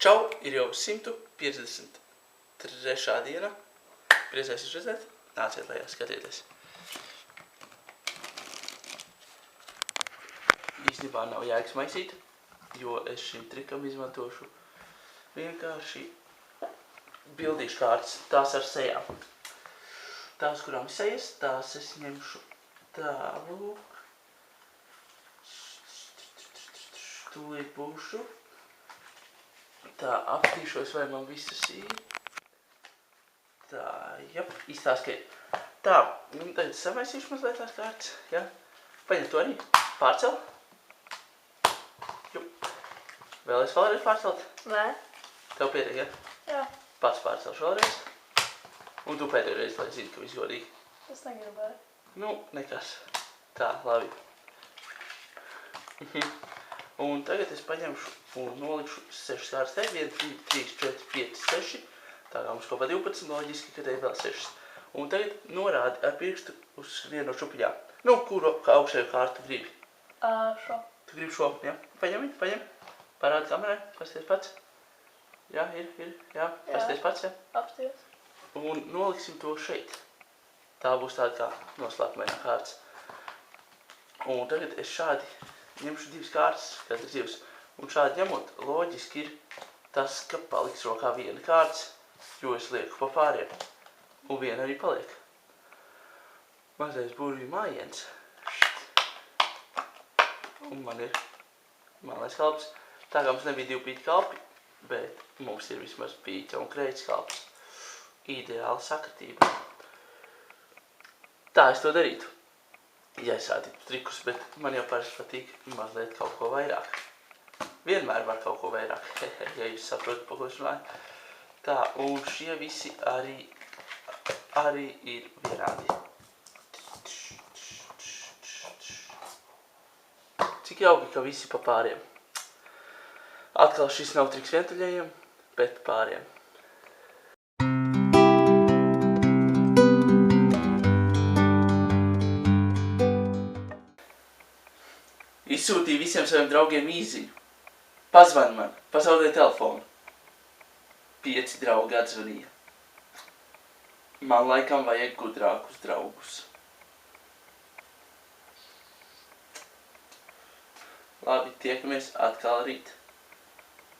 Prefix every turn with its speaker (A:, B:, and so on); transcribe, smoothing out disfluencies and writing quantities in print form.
A: Čau, ir jau 153. diena. Priecājos jūs redzēt. Nāciet lejā, skatieties. Īstenībā nav jēgas maisīt, jo es šim trikam izmantošu vienkārši bildīšu kārtas. Tās ar sejām. Tās, kurām sejas, tās es ņemšu tā, lūk. Tūlīt būšu. Tā, aptīšos, vai man visas ir. Tā, jop, izstāskiet. Tā, tagad samaisīšu mazliet tās kārtas, ja? Paņem to arī, pārcel. Jop. Vēlēs vēlreiz pārcelt?
B: Nē.
A: Tev pietiek, ja?
B: Jā.
A: Pats pārcelšu vēlreiz. Un tu pēdējo reizi, lai zini, ka viss godīgi.
B: Es negribēju.
A: Nu, nekas. Tā, labi. Un tagad es paņemšu un nolikšu 6 kārtas te. 1, 2, 3, 4, 5, 6. Tā kā mums kopā 12, loģiski, ka te ir vēl 6. Un tagad norādi ar pirkstu uz vienu no šupiņām. Nu, kuru augšējo kārtu gribi?
B: Šo.
A: Tu gribi šo, ja? Paņem. Parādi kamerai, pasties pats. Jā, ir, jā, pasties pats, ja?
B: Apsties.
A: Un noliksim to šeit. Tā būs tāda kā noslēpumainā kārtas. Un tagad es šādi ņemšu 2 kārtas, katrs 2. Un šādi ņemot, loģiski ir tas, ka paliks rokā viena kārtas, jo es lieku pa pāriem. Un viena arī paliek. Mazais burvju mājiens. Un man ir malais kalps. Tā kā mums nebija 2 pīķa kalpi, bet mums ir vismaz pīķa un kreiķis kalps. Ideāla sakritība. Tā es to darītu. Ja es rādītu trikus, bet man jau parasti patīk mazliet kaut ko vairāk. Vienmēr var kaut ko vairāk, ja jūs saprotat, pa ko es runāju. Tā, un šie visi arī ir vienādi. Cik jauki, ka visi pa pāriem. Atkal šis nav triks vientuļajiem, bet pāriem. Izsūtīju visiem saviem draugiem īziņu. Pazvani man, pazaudēju telefonu. 5 draugi atzvanīja. Man laikam vajag gudrākus draugus. Labi, tiekamies atkal rīt.